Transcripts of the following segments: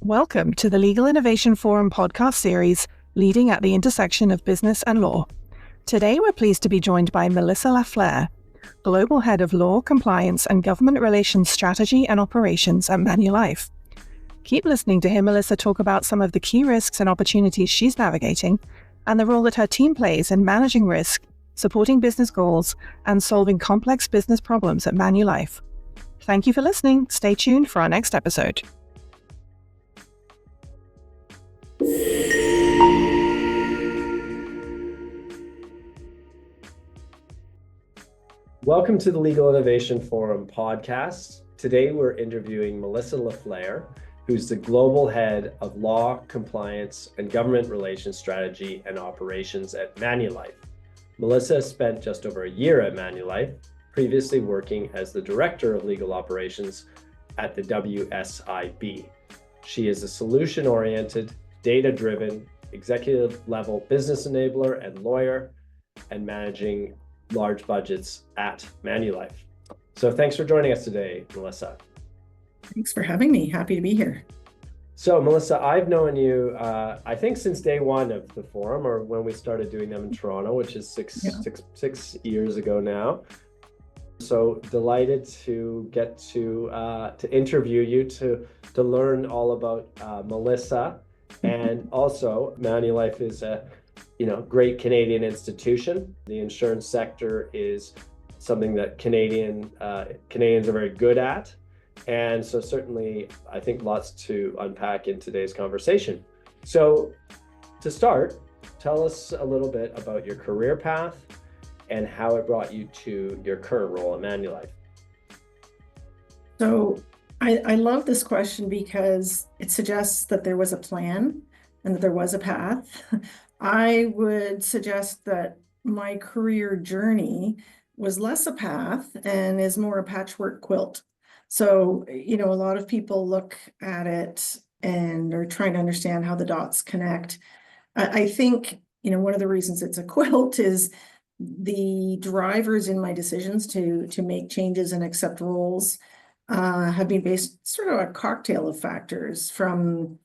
Welcome to the Legal Innovation Forum podcast series, Leading at the Intersection of Business and Law. Today we're pleased to be joined by Melissa LaFlair, Global Head of Law, Compliance and Government Relations Strategy and Operations at Manulife. Keep listening to hear Melissa talk about some of the key risks and opportunities she's navigating, and the role that her team plays in managing risk, supporting business goals, and solving complex business problems at Manulife. Thank you for listening. Stay tuned for our next episode. Welcome to the Legal Innovation Forum podcast. Today we're interviewing Melissa LaFlair, who's the Global Head of Law, Compliance, and Government Relations Strategy and Operations at Manulife. Melissa spent just over a year at Manulife, previously working as the Director of Legal Operations at the WSIB. She is a solution-oriented, data-driven, executive-level business enabler and lawyer, and managing large budgets at Manulife. So thanks for joining us today, Melissa. Thanks for having me. Happy to be here. So Melissa, I've known you, I think since day one of the forum, or when we started doing them in Toronto, which is six years ago now. So delighted to get to interview you, to learn all about Melissa. And also, Manulife is a great Canadian institution. The insurance sector is something that Canadians are very good at. And so certainly, I think lots to unpack in today's conversation. So to start, tell us a little bit about your career path and how it brought you to your current role at Manulife. So I love this question because it suggests that there was a plan and that there was a path. I would suggest that my career journey was less a path and is more a patchwork quilt. So, a lot of people look at it and are trying to understand how the dots connect. I think, one of the reasons it's a quilt is the drivers in my decisions to make changes and accept roles have been based sort of a cocktail of factors from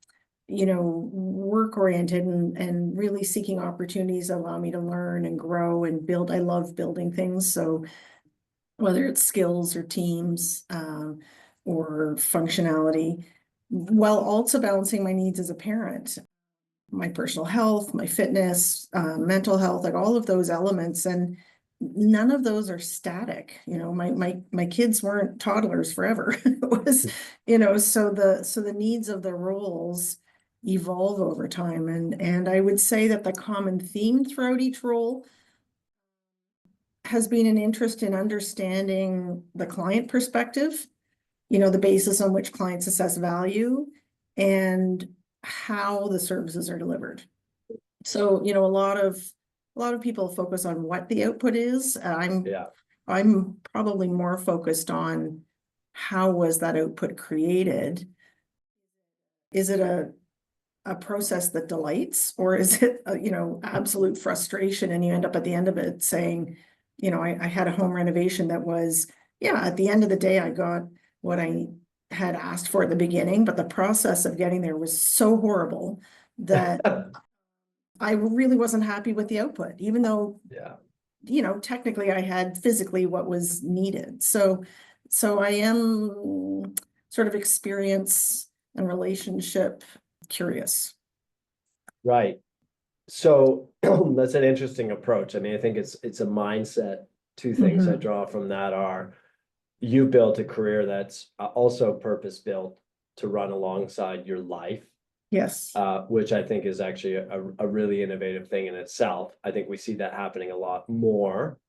work-oriented and really seeking opportunities that allow me to learn and grow and build. I love building things. So whether it's skills or teams or functionality, while also balancing my needs as a parent, my personal health, my fitness, mental health, like all of those elements. And none of those are static. My kids weren't toddlers forever. It was, so the needs of the roles evolve over time. And I would say that the common theme throughout each role has been an interest in understanding the client perspective, the basis on which clients assess value and how the services are delivered. So, a lot of people focus on what the output is. I'm probably more focused on how was that output created. Is it a process that delights, or is it absolute frustration, and you end up at the end of it saying, I had a home renovation that was, at the end of the day I got what I had asked for at the beginning, but the process of getting there was so horrible that I really wasn't happy with the output, even though, technically I had physically what was needed. So I am sort of experience and relationship curious. Right. So that's an interesting approach. I mean, I think it's a mindset. Two things I draw from that are you built a career that's also purpose-built to run alongside your life. Yes. Which I think is actually a really innovative thing in itself. I think we see that happening a lot more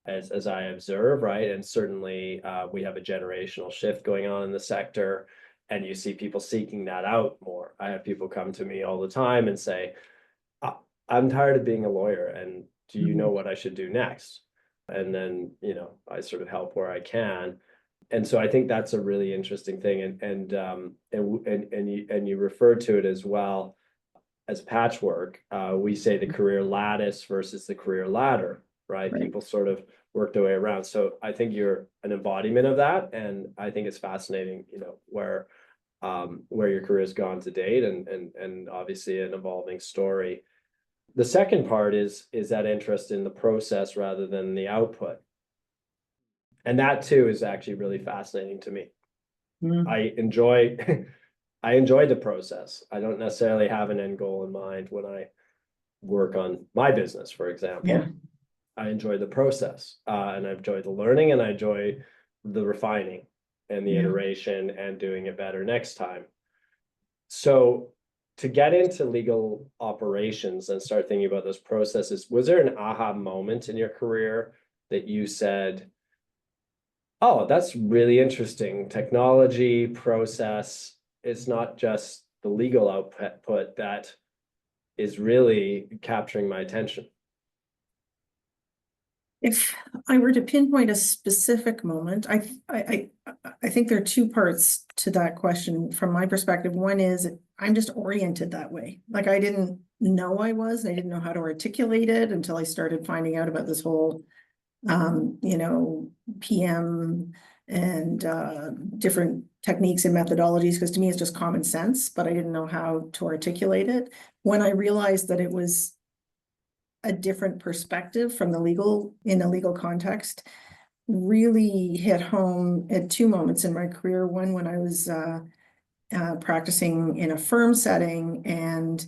as I observe, right? And certainly we have a generational shift going on in the sector, and you see people seeking that out more. I have people come to me all the time and say, I'm tired of being a lawyer, and do you know what I should do next? And then, I sort of help where I can. And so I think that's a really interesting thing. And you referred to it as well as patchwork. We say the career lattice versus the career ladder, right? People sort of work their way around. So I think you're an embodiment of that. And I think it's fascinating, where where your career has gone to date, and obviously an evolving story. The second part is that interest in the process rather than the output. And that too is actually really fascinating to me. I enjoy I enjoy the process. I don't necessarily have an end goal in mind when I work on my business, for example. Yeah. I enjoy the process, and I enjoy the learning, and I enjoy the refining and the iteration and doing it better next time. So to get into legal operations and start thinking about those processes, was there an aha moment in your career that you said, oh, that's really interesting. Technology, process, it's not just the legal output that is really capturing my attention? If I were to pinpoint a specific moment, I think there are two parts to that question from my perspective. One is I'm just oriented that way. Like I didn't know I was, I didn't know how to articulate it until I started finding out about this whole, PM and different techniques and methodologies, because to me it's just common sense, but I didn't know how to articulate it. When I realized that it was a different perspective from in a legal context, really hit home at two moments in my career. One, when I was practicing in a firm setting, and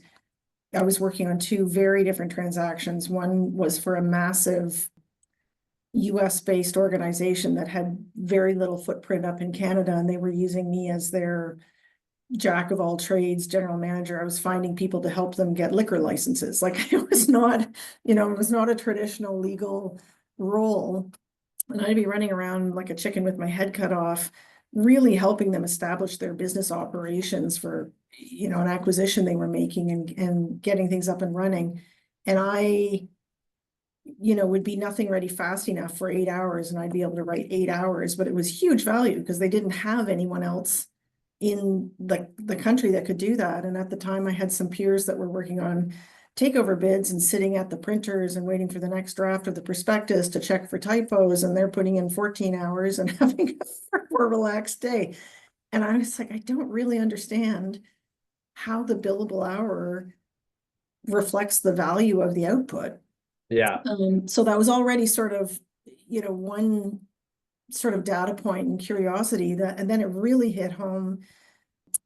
I was working on two very different transactions. One was for a massive US-based organization that had very little footprint up in Canada, and they were using me as their jack of all trades, general manager. I was finding people to help them get liquor licenses. Like it was not, it was not a traditional legal role. And I'd be running around like a chicken with my head cut off, really helping them establish their business operations for, an acquisition they were making, and getting things up and running. And I, would be nothing ready fast enough for 8 hours, and I'd be able to write 8 hours, but it was huge value because they didn't have anyone else in the country that could do that. And at the time I had some peers that were working on takeover bids and sitting at the printers and waiting for the next draft of the prospectus to check for typos, and they're putting in 14 hours and having a more relaxed day. And I was like, I don't really understand how the billable hour reflects the value of the output. Yeah. So that was already sort of, one sort of data point and curiosity and then it really hit home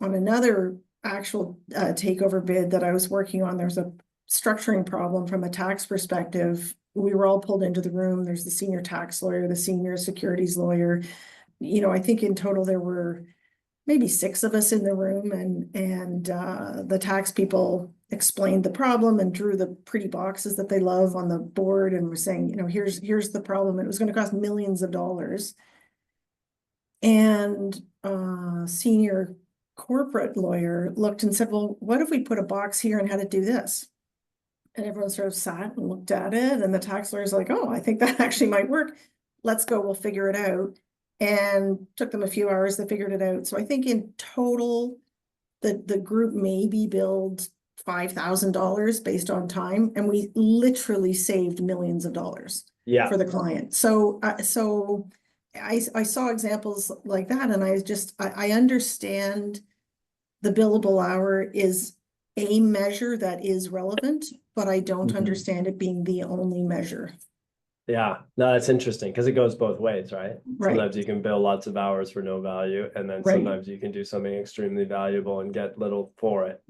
on another actual takeover bid that I was working on. There's a structuring problem from a tax perspective. We were all pulled into the room. There's the senior tax lawyer, the senior securities lawyer. I think in total there were maybe 6 of us in the room, and the tax people explained the problem and drew the pretty boxes that they love on the board, and were saying, here's the problem. And it was going to cost millions of dollars. And senior corporate lawyer looked and said, well, what if we put a box here and had it do this? And everyone sort of sat and looked at it, and the tax lawyer's like, oh, I think that actually might work. Let's go, we'll figure it out. And took them a few hours to figure it out. So I think in total, the group maybe billed $5,000 based on time, and we literally saved millions of dollars for the client. So I saw examples like that, and I understand the billable hour is a measure that is relevant, but I don't understand it being the only measure. Yeah, no, that's interesting because it goes both ways, right? Sometimes you can bill lots of hours for no value, and then sometimes you can do something extremely valuable and get little for it.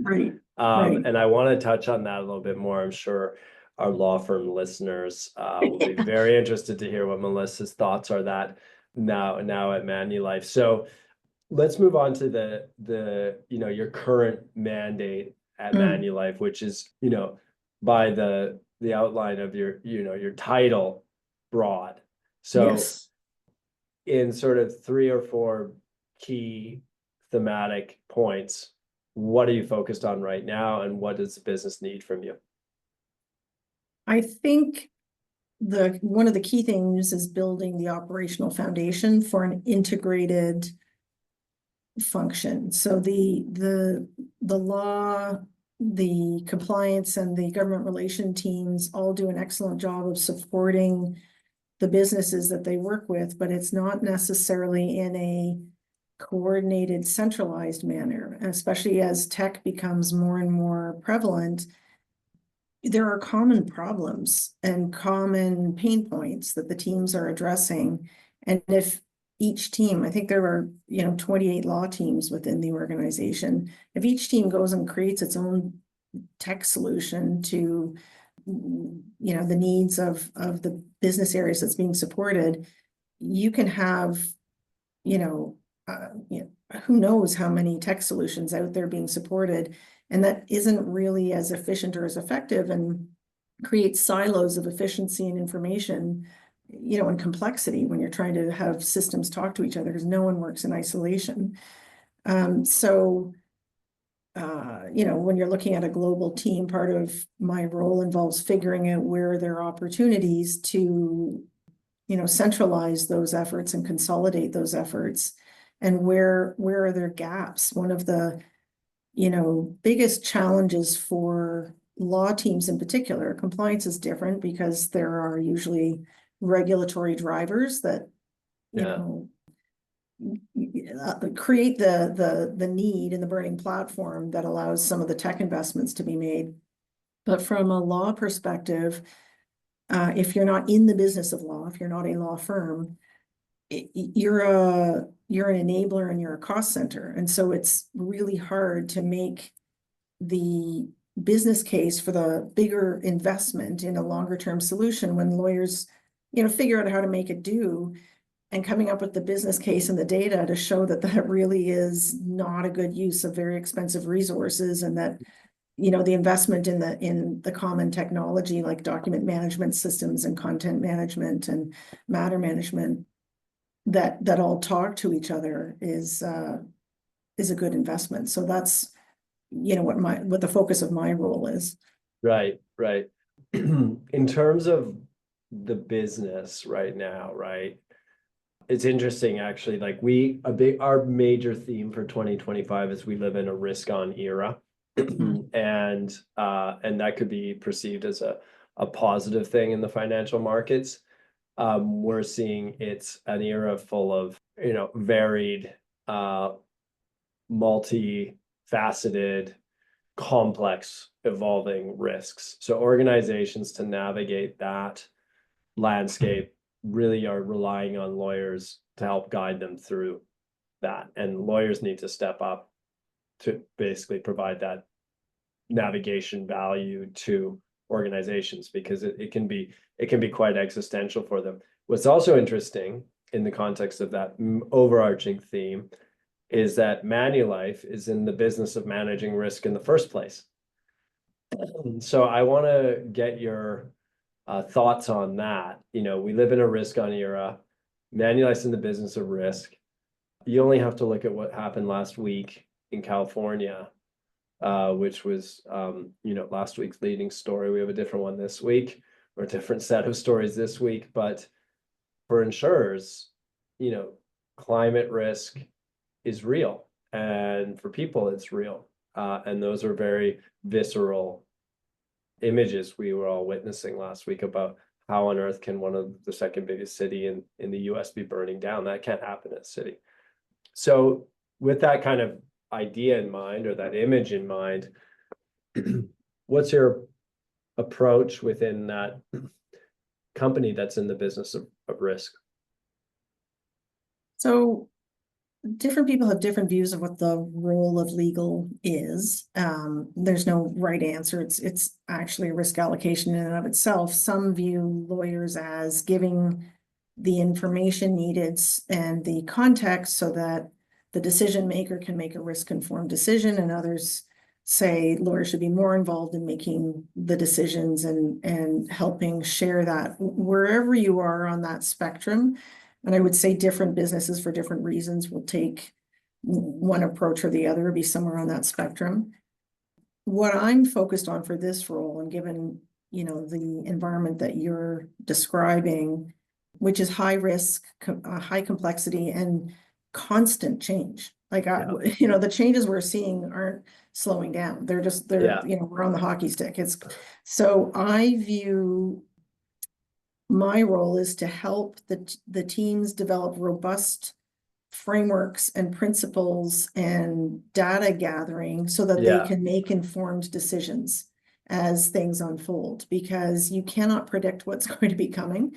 And I want to touch on that a little bit more. I'm sure our law firm listeners will be very interested to hear what Melissa's thoughts are that now at Manulife. So let's move on to the your current mandate at Manulife, which is by the outline of your title, broad. So in sort of 3 or 4 key thematic points, what are you focused on right now, and what does the business need from you? I think one of the key things is building the operational foundation for an integrated function. So the law, the compliance, and the government relation teams all do an excellent job of supporting the businesses that they work with, but it's not necessarily in a coordinated, centralized manner, especially as tech becomes more and more prevalent. There are common problems and common pain points that the teams are addressing. And if each team, I think there are, 28 law teams within the organization. If each team goes and creates its own tech solution to, the needs of the business areas that's being supported, you can have, who knows how many tech solutions out there being supported, and that isn't really as efficient or as effective, and creates silos of efficiency and information, and complexity when you're trying to have systems talk to each other, because no one works in isolation. When you're looking at a global team, part of my role involves figuring out where there are opportunities to, centralize those efforts and consolidate those efforts, and where are there gaps. One of the, biggest challenges for law teams in particular, compliance is different because there are usually regulatory drivers that, create the need and the burning platform that allows some of the tech investments to be made. But from a law perspective, if you're not in the business of law, if you're not a law firm, you're an enabler and you're a cost center. And so it's really hard to make the business case for the bigger investment in a longer term solution when lawyers, figure out how to make it do, and coming up with the business case and the data to show that that really is not a good use of very expensive resources, and that, the investment in the common technology like document management systems and content management and matter management that all talk to each other is a good investment. So that's, what the focus of my role is. Right. In terms of the business right now, right? It's interesting, actually. Like our major theme for 2025 is we live in a risk-on era, and that could be perceived as a positive thing in the financial markets. We're seeing it's an era full of varied, multifaceted, complex, evolving risks. So organizations, to navigate that landscape, really are relying on lawyers to help guide them through that, and lawyers need to step up to basically provide that navigation value to organizations, because it can be quite existential for them. What's also interesting in the context of that overarching theme is that Manulife is in the business of managing risk in the first place. So I want to get your thoughts on that. We live in a risk-on era. Manulife's in the business of risk. You only have to look at what happened last week in California, which was, last week's leading story. We have a different one this week, or a different set of stories this week. But for insurers, climate risk is real, and for people, it's real. And those are very visceral images we were all witnessing last week about how on earth can one of the second biggest city in the US be burning down. That can't happen in a city. So with that kind of idea in mind, or that image in mind, what's your approach within that company that's in the business of risk? So different people have different views of what the role of legal is. There's no right answer. It's actually a risk allocation in and of itself. Some view lawyers as giving the information needed and the context so that the decision maker can make a risk-informed decision, and others say lawyers should be more involved in making the decisions and helping share that. Wherever you are on that spectrum, and I would say different businesses for different reasons will take one approach or the other, be somewhere on that spectrum. What I'm focused on for this role, and given the environment that you're describing, which is high risk, high complexity, and constant change. Like the changes we're seeing aren't slowing down. They're we're on the hockey stick. So I view my role is to help the teams develop robust frameworks and principles and data gathering so that they can make informed decisions as things unfold, because you cannot predict what's going to be coming.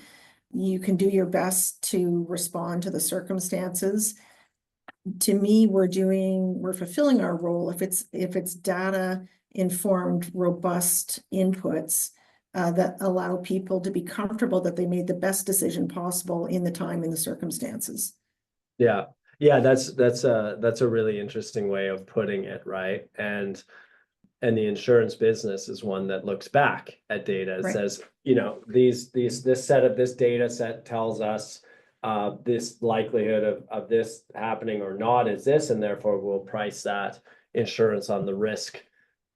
You can do your best to respond to the circumstances. To me, we're fulfilling our role if it's data informed, robust inputs that allow people to be comfortable that they made the best decision possible in the time and the circumstances. Yeah. That's a really interesting way of putting it, right? And the insurance business is one that looks back at data and says, this data set tells us this likelihood of this happening or not is this, and therefore we'll price that insurance on the risk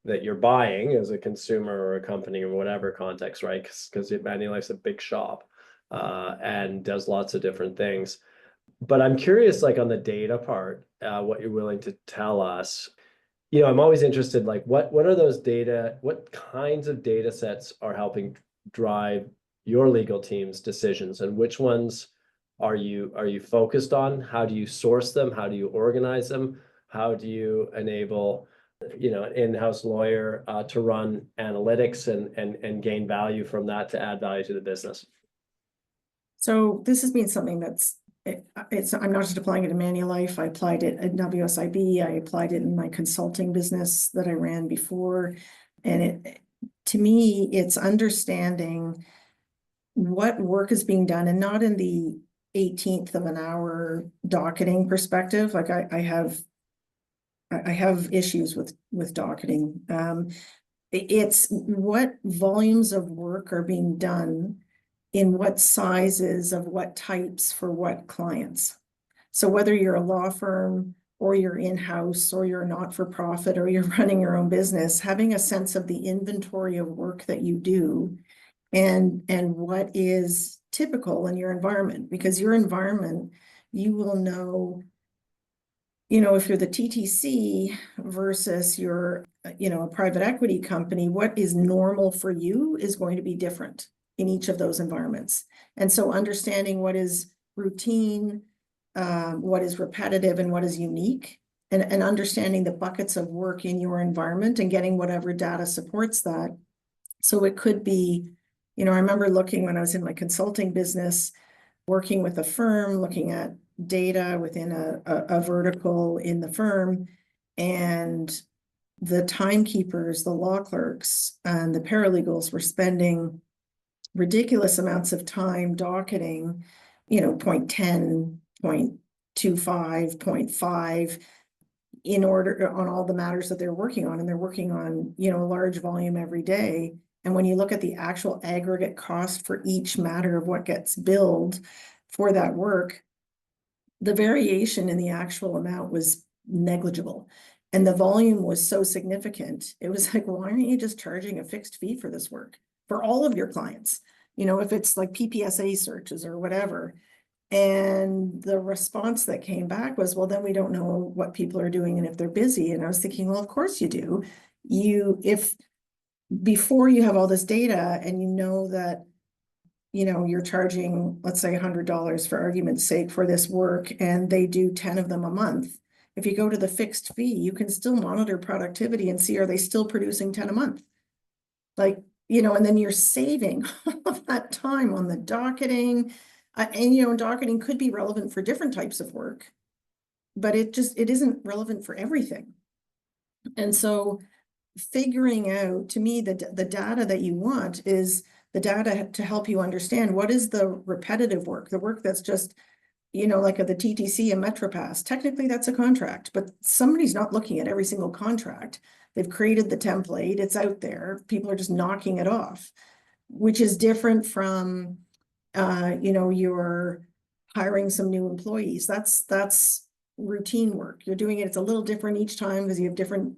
that you're buying as a consumer or a company or whatever context, right? Because Manulife's a big shop and does lots of different things. But I'm curious, like on the data part, what you're willing to tell us. I'm always interested, like what are those data, what kinds of data sets are helping drive your legal team's decisions, and which ones are you focused on? How do you source them? How do you organize them? How do you enable, an in-house lawyer to run analytics and gain value from that to add value to the business? So this has been something I'm not just applying it in Manulife. I applied it at WSIB. I applied it in my consulting business that I ran before. And to me, it's understanding what work is being done, and not in the 18th of an hour docketing perspective. Like I have issues with docketing. It's what volumes of work are being done in what sizes of what types for what clients. So whether you're a law firm or you're in-house or you're not-for-profit or you're running your own business, having a sense of the inventory of work that you do and what is typical in your environment, because your environment, you will know, if you're the TTC versus you're, a private equity company, what is normal for you is going to be different in each of those environments. And so understanding what is routine, what is repetitive, and what is unique, and understanding the buckets of work in your environment and getting whatever data supports that. So it could be, I remember looking when I was in my consulting business, working with a firm, looking at data within a vertical in the firm, and the timekeepers, the law clerks, and the paralegals were spending ridiculous amounts of time docketing, 0.10, 0.25, 0.5 in order on all the matters that they're working on. And they're working on, a large volume every day. And when you look at the actual aggregate cost for each matter of what gets billed for that work, the variation in the actual amount was negligible. And the volume was so significant. It was like, why aren't you just charging a fixed fee for this work for all of your clients? If it's like PPSA searches or whatever. And the response that came back was, well, then we don't know what people are doing and if they're busy. And I was thinking, well, of course you do. If before you have all this data and that, you're charging, let's say $100 for argument's sake for this work, and they do 10 of them a month. If you go to the fixed fee, you can still monitor productivity and see, are they still producing 10 a month? Like, and then you're saving all of that time on the docketing. And, docketing could be relevant for different types of work, but it isn't relevant for everything. And so figuring out, to me, the data that you want is the data to help you understand what is the repetitive work, the work that's just, like at the TTC and MetroPass. Technically, that's a contract, but somebody's not looking at every single contract. They've created the template, it's out there, people are just knocking it off, which is different from, you're hiring some new employees. That's routine work. You're doing it, it's a little different each time because you have different,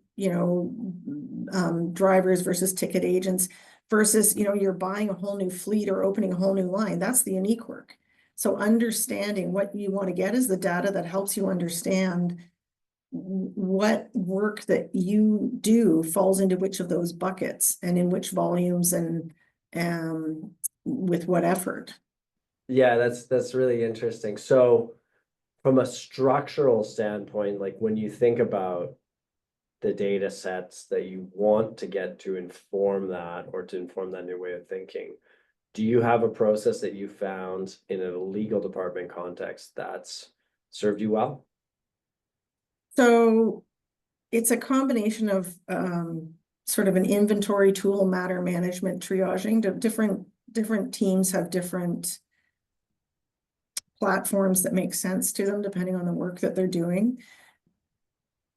drivers versus ticket agents versus, you're buying a whole new fleet or opening a whole new line. That's the unique work. So understanding what you want to get is the data that helps you understand what work that you do falls into which of those buckets and in which volumes and with what effort. Yeah, that's really interesting. So from a structural standpoint, like when you think about the data sets that you want to get to inform that or to inform that new way of thinking, do you have a process that you found in a legal department context that's served you well? So it's a combination of sort of an inventory tool, matter management, triaging. Different teams have different platforms that make sense to them depending on the work that they're doing.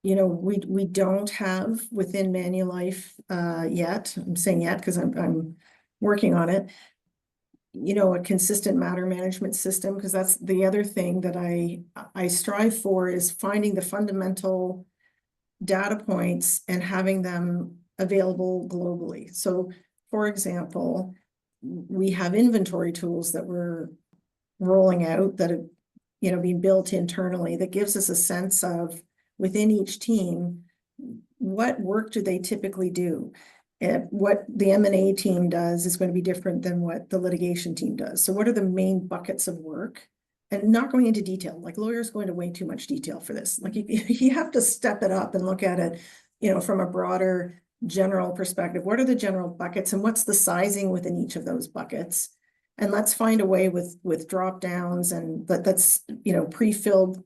You know, we don't have within Manulife yet. I'm saying yet because I'm working on it. You know, a consistent matter management system, because that's the other thing that I strive for, is finding the fundamental data points and having them available globally. So, for example, we have inventory tools that we're rolling out that have, you know, been built internally that gives us a sense of within each team, what work do they typically do? And what the M&A team does is going to be different than what the litigation team does. So what are the main buckets of work? And not going into detail, like lawyers go into way too much detail for this. Like you have to step it up and look at it, you know, from a broader general perspective. What are the general buckets and what's the sizing within each of those buckets? And let's find a way with drop downs and that's, you know, pre-filled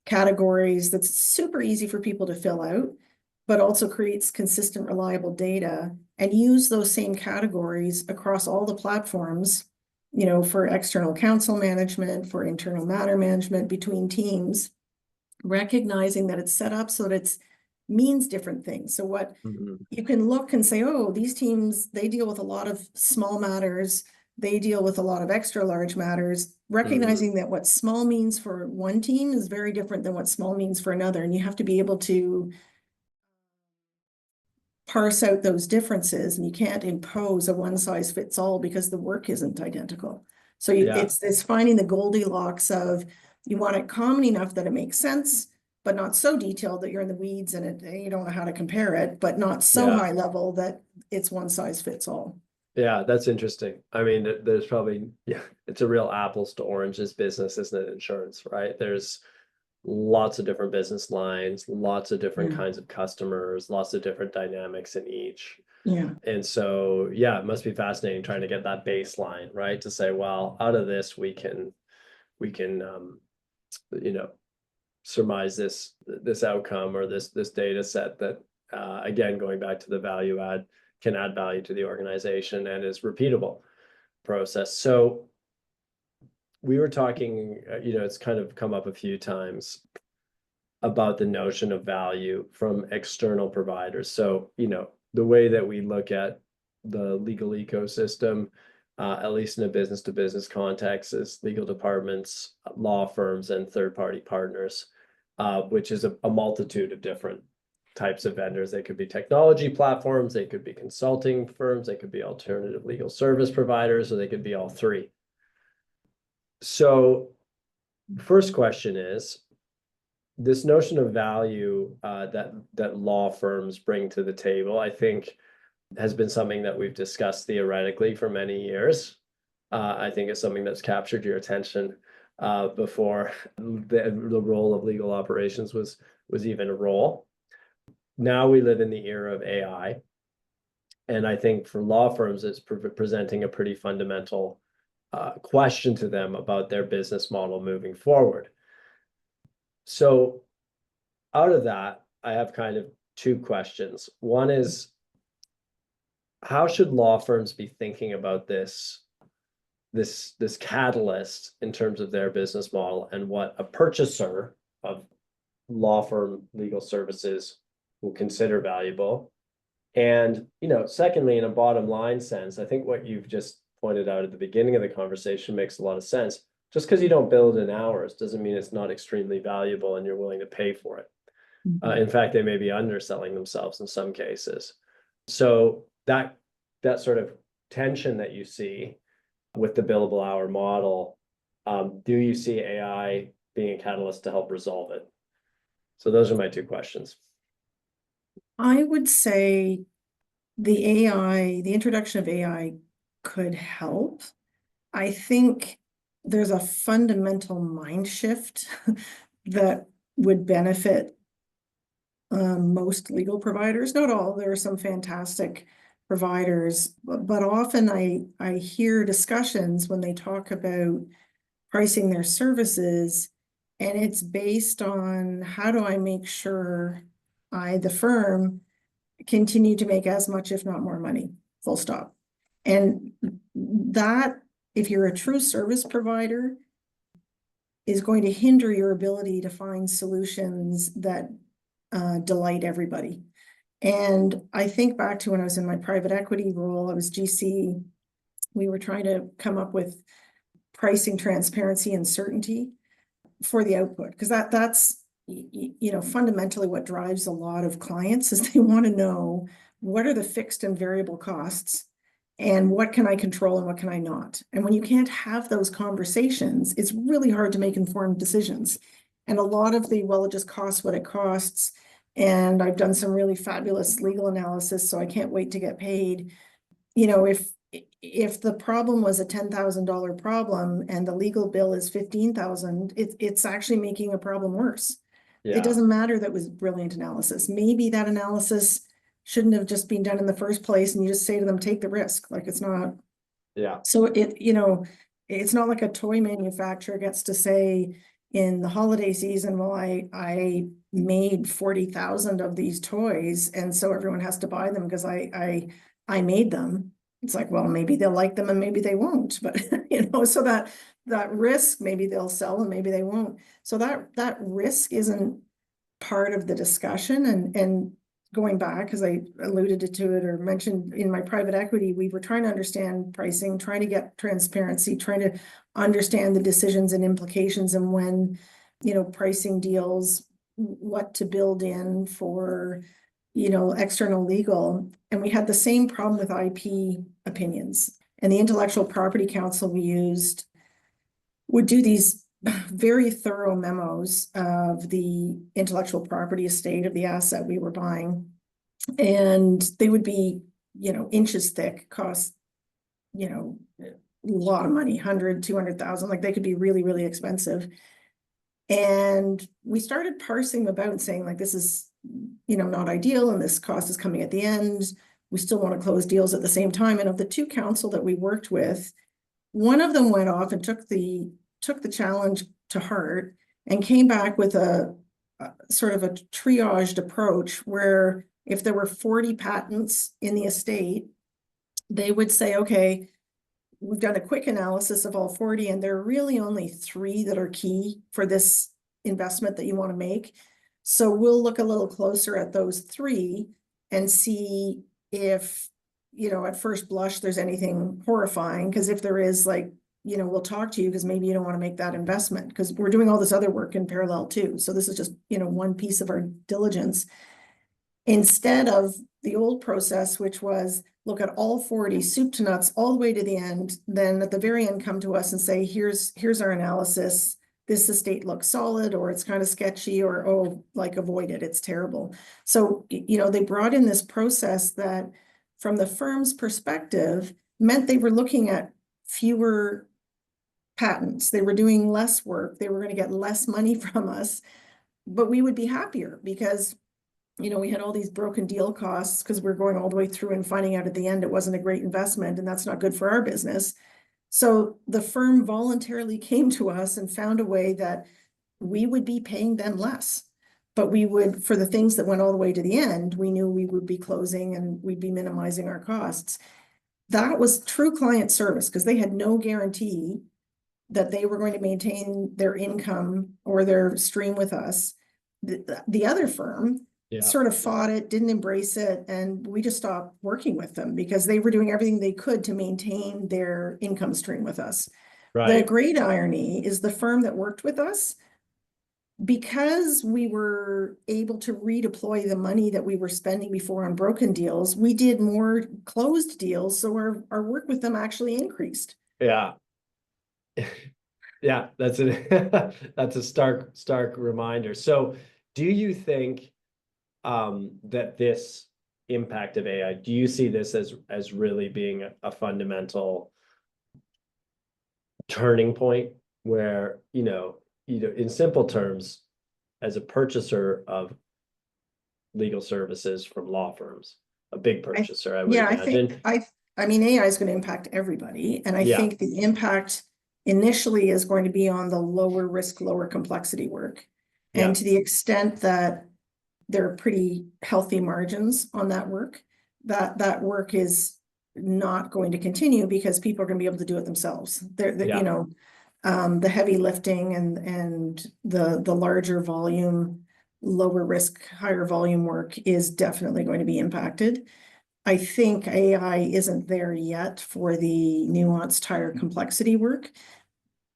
categories that's super easy for people to fill out, but also creates consistent, reliable data, and use those same categories across all the platforms, you know, for external counsel management, for internal matter management between teams, recognizing that it's set up so that it's means different things. So what you can look and say, oh, these teams, they deal with a lot of small matters, they deal with a lot of extra large matters, recognizing that what small means for one team is very different than what small means for another. And you have to be able to parse out those differences, and you can't impose a one size fits all because the work isn't identical. So it's finding the Goldilocks of, you want it common enough that it makes sense, but not so detailed that you're in the weeds and you don't know how to compare it, but not so high level that it's one size fits all. Yeah, that's interesting. I mean, there's probably, it's a real apples to oranges business, isn't it? Insurance, right? There's lots of different business lines, lots of different kinds of customers, lots of different dynamics in each. Yeah. And so, yeah, it must be fascinating trying to get that baseline, right? To say, well, out of this, we can, you know, surmise this outcome or this data set that, again, going back to the value add, can add value to the organization and is repeatable process. So we were talking, you know, it's kind of come up a few times about the notion of value from external providers. So, you know, the way that we look at the legal ecosystem, at least in a business to business context, is legal departments, law firms, and third-party partners, which is a multitude of different types of vendors. They could be technology platforms, they could be consulting firms, they could be alternative legal service providers, or they could be all three. So first question is, this notion of value that law firms bring to the table, I think, has been something that we've discussed theoretically for many years. I think it's something that's captured your attention before the role of legal operations was even a role. Now we live in the era of AI. And I think for law firms, it's presenting a pretty fundamental question to them about their business model moving forward. So out of that, I have kind of two questions. One is, how should law firms be thinking about this catalyst in terms of their business model and what a purchaser of law firm legal services will consider valuable? And, you know, secondly, in a bottom line sense, I think what you've just pointed out at the beginning of the conversation makes a lot of sense. Just because you don't build in hours doesn't mean it's not extremely valuable and you're willing to pay for it. In fact, they may be underselling themselves in some cases. So that sort of tension that you see with the billable hour model, do you see AI being a catalyst to help resolve it? So those are my two questions. I would say the introduction of AI could help. I think there's a fundamental mind shift that would benefit most legal providers, not all, there are some fantastic providers, but often I hear discussions when they talk about pricing their services, and it's based on how do I make sure the firm, continue to make as much, if not more money, full stop. And that, if you're a true service provider, is going to hinder your ability to find solutions that delight everybody. And I think back to when I was in my private equity role, I was GC, we were trying to come up with pricing transparency and certainty for the output, because that's fundamentally what drives a lot of clients is they want to know what are the fixed and variable costs and what can I control and what can I not. And when you can't have those conversations, it's really hard to make informed decisions. And a lot of the, well, it just costs what it costs. And I've done some really fabulous legal analysis, so I can't wait to get paid. If the problem was a $10,000 problem and the legal bill is 15,000, it's actually making a problem worse. Yeah. It doesn't matter that was brilliant analysis. Maybe that analysis shouldn't have just been done in the first place, and you just say to them, take the risk. Like, it's not. Yeah. So it's not like a toy manufacturer gets to say in the holiday season, well, I made 40,000 of these toys, and so everyone has to buy them because I made them. It's like, well, maybe they'll like them and maybe they won't, but so that risk, maybe they'll sell and maybe they won't. So that risk isn't part of the discussion. And going back, because I alluded to it or mentioned in my private equity, we were trying to understand pricing, trying to get transparency, trying to understand the decisions and implications, and when, pricing deals, what to build in for, external legal. And we had the same problem with IP opinions. And the intellectual property counsel we used would do these very thorough memos of the intellectual property estate of the asset we were buying. And they would be, inches thick, cost, a lot of money, 100, 200,000, like they could be really, really expensive. And we started parsing them about and saying, like, this is, not ideal, and this cost is coming at the end. We still want to close deals at the same time. And of the two counsel that we worked with, one of them went off and took the challenge to heart and came back with a sort of a triaged approach where if there were 40 patents in the estate, they would say, okay, we've done a quick analysis of all 40, and there are really only 3 that are key for this investment that you want to make. So we'll look a little closer at those 3 and see if, at first blush, there's anything horrifying. Because if there is, like, we'll talk to you because maybe you don't want to make that investment, because we're doing all this other work in parallel too. So this is just, one piece of our diligence. Instead of the old process, which was look at all 40, soup to nuts, all the way to the end, then at the very end come to us and say, here's our analysis. This estate looks solid, or it's kind of sketchy, or, oh, like, avoid it, it's terrible. So, they brought in this process that from the firm's perspective meant they were looking at fewer patents. They were doing less work. They were going to get less money from us, but we would be happier because, we had all these broken deal costs because we're going all the way through and finding out at the end it wasn't a great investment, and that's not good for our business. So the firm voluntarily came to us and found a way that we would be paying them less, but we would, for the things that went all the way to the end, we knew we would be closing and we'd be minimizing our costs. That was true client service, because they had no guarantee that they were going to maintain their income or their stream with us. The other firm sort of fought it, didn't embrace it, and we just stopped working with them because they were doing everything they could to maintain their income stream with us. Right. The great irony is the firm that worked with us, because we were able to redeploy the money that we were spending before on broken deals, we did more closed deals, so our work with them actually increased. Yeah. Yeah, that's a stark reminder. So do you think that this impact of AI, do you see this as really being a fundamental turning point where, in simple terms, as a purchaser of legal services from law firms, a big purchaser, I would Yeah, imagine. I mean, AI is going to impact everybody. And I Yeah. think the impact initially is going to be on the lower risk, lower complexity work. Yeah. And to the extent that there are pretty healthy margins on that work, that work is not going to continue because people are going to be able to do it themselves. Yeah. The heavy lifting and the larger volume, lower risk, higher volume work is definitely going to be impacted. I think AI isn't there yet for the nuanced, higher complexity work.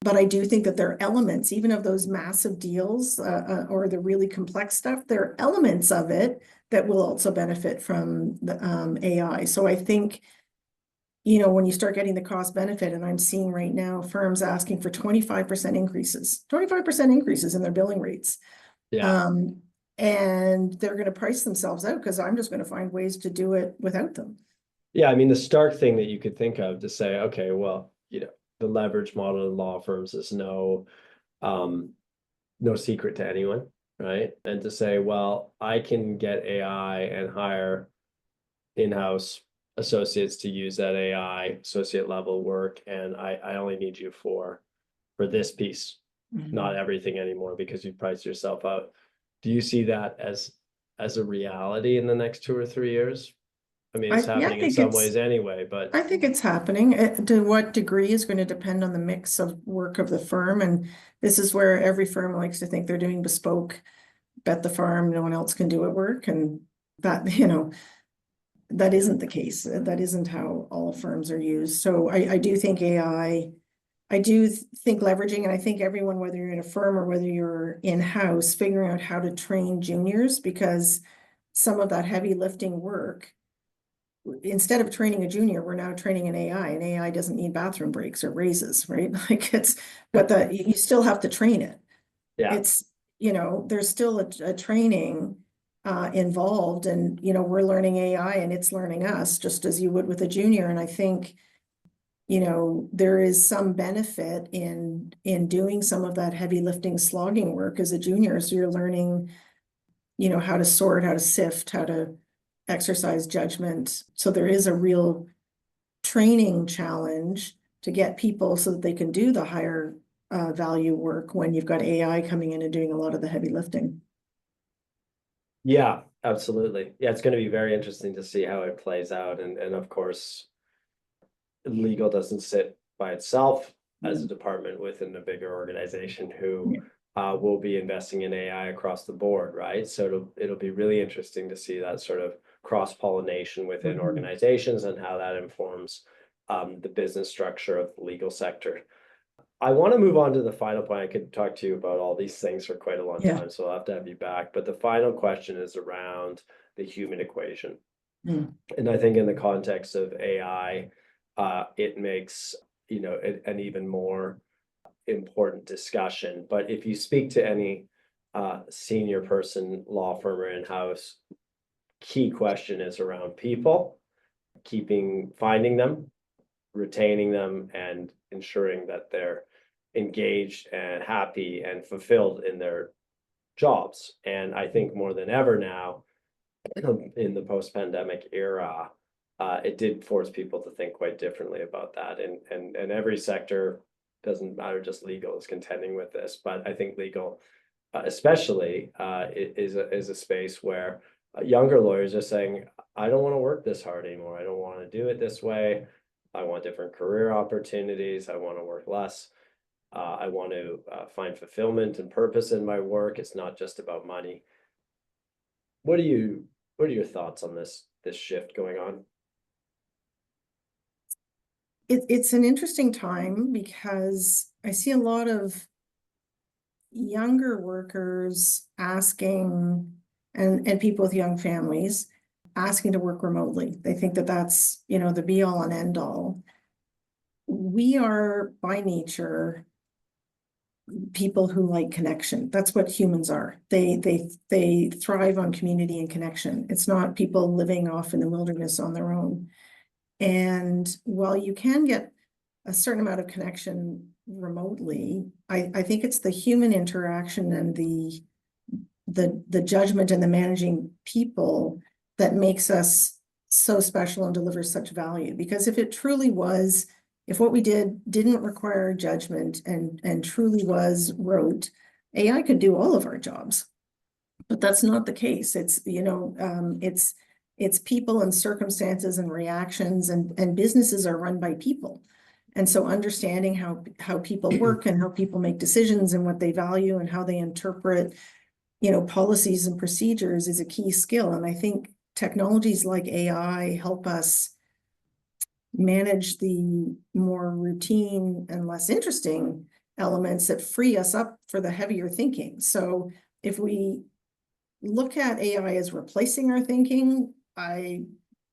But I do think that there are elements, even of those massive deals or the really complex stuff, there are elements of it that will also benefit from the AI. So I think, when you start getting the cost benefit, and I'm seeing right now firms asking for 25% increases in their billing rates. Yeah. And they're going to price themselves out because I'm just going to find ways to do it without them. Yeah. I mean, the stark thing that you could think of to say, okay, well, the leverage model in law firms is no secret to anyone, right? And to say, well, I can get AI and hire in-house associates to use that AI associate level work, and I only need you for this piece, not everything anymore, because you priced yourself out. Do you see that as a reality in the next 2 or 3 years? I mean, it's happening in some ways anyway, but I think it's happening. To what degree is going to depend on the mix of work of the firm. And this is where every firm likes to think they're doing bespoke, bet the farm, no one else can do it work. And that, that isn't the case. That isn't how all firms are used. So I do think AI, I do think leveraging, and I think everyone, whether you're in a firm or whether you're in-house, figuring out how to train juniors, because some of that heavy lifting work, instead of training a junior, we're now training an AI, and AI doesn't need bathroom breaks or raises, right? Like but you still have to train it. yeah. It's, there's still a training involved, and, we're learning AI and it's learning us just as you would with a junior. And I think, there is some benefit in doing some of that heavy lifting slogging work as a junior. So you're learning, how to sort, how to sift, how to exercise judgment. So there is a real training challenge to get people so that they can do the higher value work when you've got AI coming in and doing a lot of the heavy lifting. Yeah, absolutely. Yeah, it's going to be very interesting to see how it plays out. And of course, legal doesn't sit by itself as a department within a bigger organization who will be investing in AI across the board, right? So it'll be really interesting to see that sort of cross-pollination within organizations and how that informs the business structure of the legal sector. I want to move on to the final point. I could talk to you about all these things for quite a long time, so I'll have to have you back. But the final question is around the human equation. And I think in the context of AI, it makes, an even more important discussion. But if you speak to any senior person, law firm or in-house, key question is around people, finding them, retaining them, and ensuring that they're engaged and happy and fulfilled in their jobs. And I think more than ever now, in the post-pandemic era, it did force people to think quite differently about that. And every sector, doesn't matter, just legal, is contending with this. But I think legal, especially, is a space where younger lawyers are saying, I don't want to work this hard anymore. I don't want to do it this way. I want different career opportunities. I want to work less. I want to find fulfillment and purpose in my work. It's not just about money. What are your thoughts on this shift going on? It's an interesting time because I see a lot of younger workers asking, and people with young families asking to work remotely. They think that that's, the be all and end all. We are by nature people who like connection. That's what humans are. They thrive on community and connection. It's not people living off in the wilderness on their own. And while you can get a certain amount of connection remotely, I think it's the human interaction and the judgment and the managing people that makes us so special and delivers such value. Because if it truly was, if what we didn't require judgment and truly was rote, AI could do all of our jobs. But that's not the case. It's, it's people and circumstances and reactions, and businesses are run by people. And so understanding how people work and how people make decisions and what they value and how they interpret, policies and procedures is a key skill. And I think technologies like AI help us manage the more routine and less interesting elements that free us up for the heavier thinking. So if we look at AI as replacing our thinking,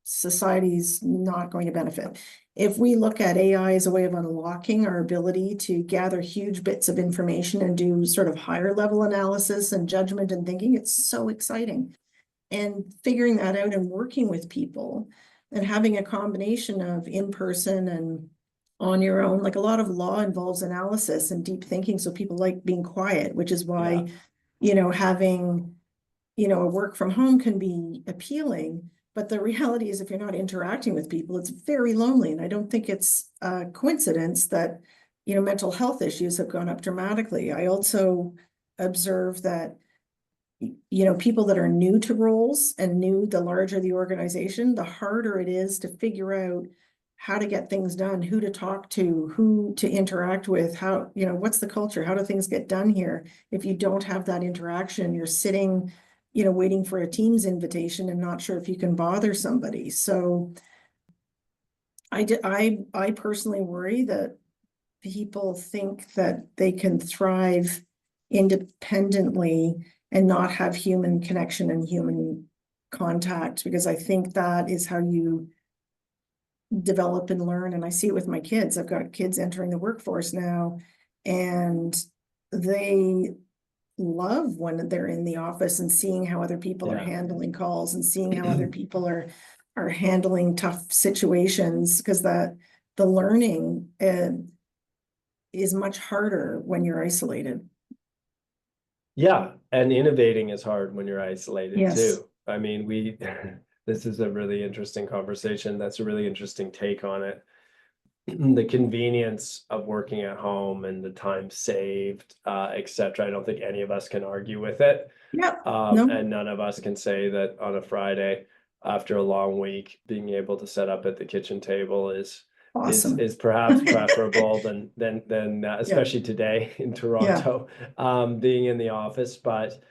society's not going to benefit. If we look at AI as a way of unlocking our ability to gather huge bits of information and do sort of higher level analysis and judgment and thinking, it's so exciting. And figuring that out and working with people and having a combination of in-person and on your own, like a lot of law involves analysis and deep thinking. So people like being quiet, which is why, having, a work from home can be appealing. But the reality is, if you're not interacting with people, it's very lonely. And I don't think it's a coincidence that, mental health issues have gone up dramatically. I also observe that, people that are new to roles and the larger the organization, the harder it is to figure out how to get things done, who to talk to, who to interact with, how, what's the culture, how do things get done here? If you don't have that interaction, you're sitting, waiting for a Teams invitation and not sure if you can bother somebody. So I personally worry that people think that they can thrive independently and not have human connection and human contact, because I think that is how you develop and learn. And I see it with my kids. I've got kids entering the workforce now, and they love when they're in the office and seeing how other people are handling calls and seeing how other people are handling tough situations, because the learning is much harder when you're isolated. Yeah, and innovating is hard when you're isolated too. I mean, this is a really interesting conversation. That's a really interesting take on it. The convenience of working at home and the time saved, etc. I don't think any of us can argue with it. And none of us can say that on a Friday after a long week, being able to set up at the kitchen table is awesome. is perhaps preferable than especially today in Toronto, being in the office. But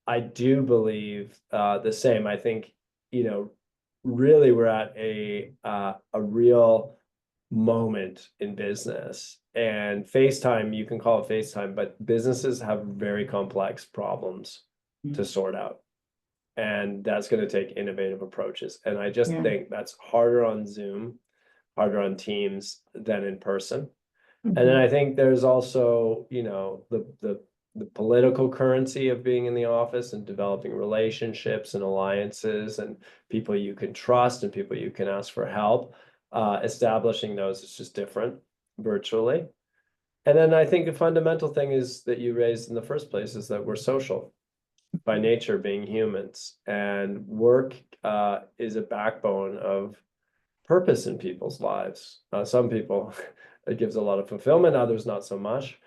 I do believe the same. I think, really we're at a real moment in business, and FaceTime, you can call it FaceTime, but businesses have very complex problems to sort out. And that's going to take innovative approaches. And I just think that's harder on Zoom, harder on Teams than in person. And then I think there's also, the political currency of being in the office and developing relationships and alliances and people you can trust and people you can ask for help. Establishing those is just different virtually. And then I think the fundamental thing is that you raised in the first place is that we're social by nature, being humans, and work is a backbone of purpose in people's lives. Some people it gives a lot of fulfillment, others not so much.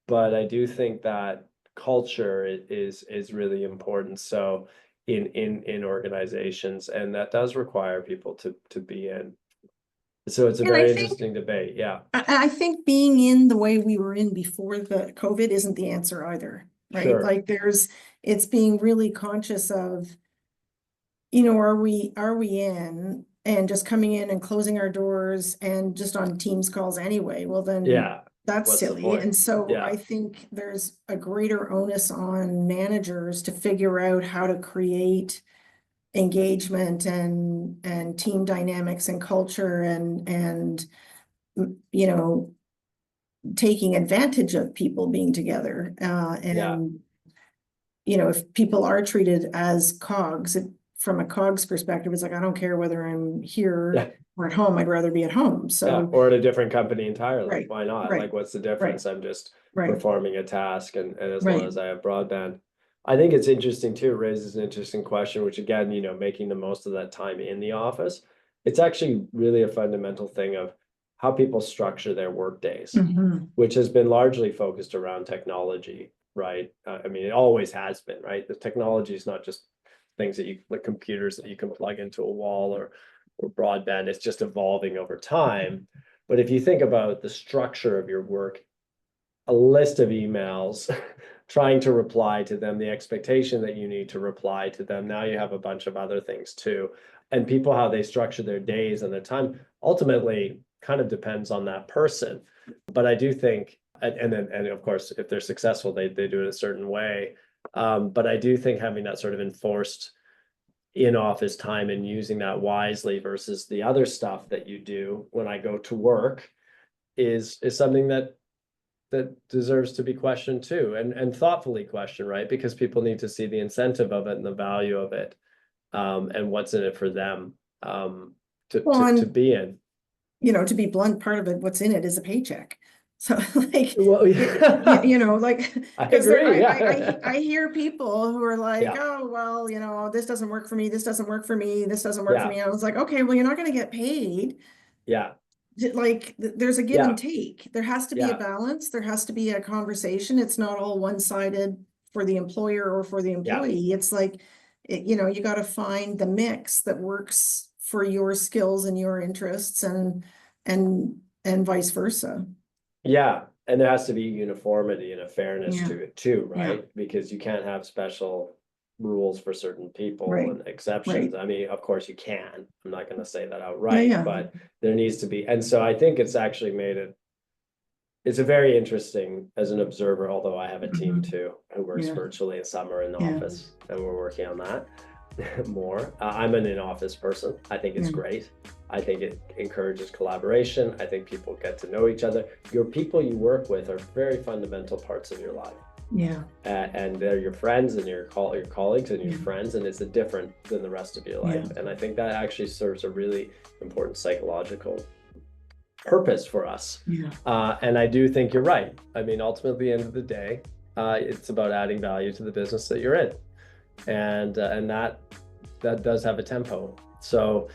But I do think that culture is really important. So in organizations, and that does require people to be in. So it's a very interesting debate. Yeah. I think being in the way we were in before the COVID isn't the answer either, right? Sure. Like it's being really conscious of, are we in and just coming in and closing our doors and just on Teams calls anyway? Well, then that's silly. And so I think there's a greater onus on managers to figure out how to create engagement and team dynamics and culture and taking advantage of people being together. If people are treated as cogs, it from a COGS perspective, it's like, I don't care whether I'm here Yeah. or at home, I'd rather be at home. Yeah, So, or at a different company entirely. Right, Why not? right, Like, what's the difference? I'm just right, performing a task, and as long right. as I have broadband. I think it's interesting too, it raises an interesting question, which again, making the most of that time in the office. It's actually really a fundamental thing of how people structure their work days, Mhm. which has been largely focused around technology, right? I mean, it always has been, right? The technology is not just things like computers that you can plug into a wall or broadband. It's just evolving over time. But if you think about the structure of your work, a list of emails, trying to reply to them, the expectation that you need to reply to them. Now you have a bunch of other things too. And people, how they structure their days and their time ultimately kind of depends on that person. But I do think, and of course, if they're successful, they do it a certain way. But I do think having that sort of enforced in-office time and using that wisely versus the other stuff that you do when I go to work is something that deserves to be questioned too, and thoughtfully questioned, right? Because people need to see the incentive of it and the value of it, and what's in it for them, to be in. To be blunt, part of it, what's in it is a paycheck. So like, Well, yeah. Like, I because agree. I hear people who are like, Yeah. oh, well, this doesn't work for me. This doesn't work for me. This doesn't work for Yeah. me. I was like, okay, well, you're not going to get paid. Yeah. Like, there's a give Yeah. and take. There has to be a Yeah. balance. There has to be a conversation. It's not all one-sided for the employer or for the Yeah. employee. It's like, you got to find the mix that works for your skills and your interests, and vice versa. Yeah. And there has to be uniformity and a fairness Yeah. to it too, Yeah. right? Because you can't have special rules for certain people Right. and exceptions. Right. I mean, of course you can. I'm not going to say that Yeah, outright, yeah. but there needs to be. And so I think it's actually made it's a very interesting as an observer, although I have a team Mhm. too who works Yeah. virtually and some are in the Yeah. office, and we're working on that more. I'm an in-office person. I think it's Yeah. great. I think it encourages collaboration. I think people get to know each other. Your people you work with are very fundamental parts of your life. Yeah. And they're your friends and your colleagues and your Yeah. friends, and it's different than the rest of your life. Yeah. And I think that actually serves a really important psychological purpose for us. Yeah. And I do think you're right. I mean, ultimately, at the end of the day, it's about adding value to the business that you're in, and that does have a tempo. So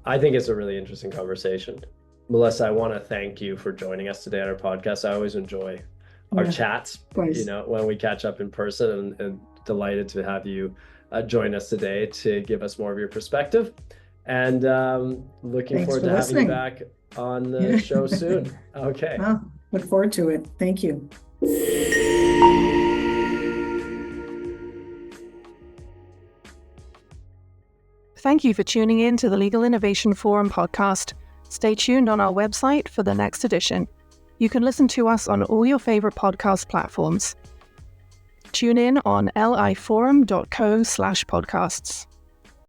I think it's a really interesting conversation. Melissa, I want to thank you for joining us today on our podcast. I always enjoy our chats, when we catch up in person, and delighted to have you join us today to give us more of your perspective. And looking forward to having you back on the show soon. Okay. Well, look forward to it. Thank you. Thank you for tuning in to the Legal Innovation Forum podcast. Stay tuned on our website for the next edition. You can listen to us on all your favorite podcast platforms. Tune in on liforum.co/podcasts.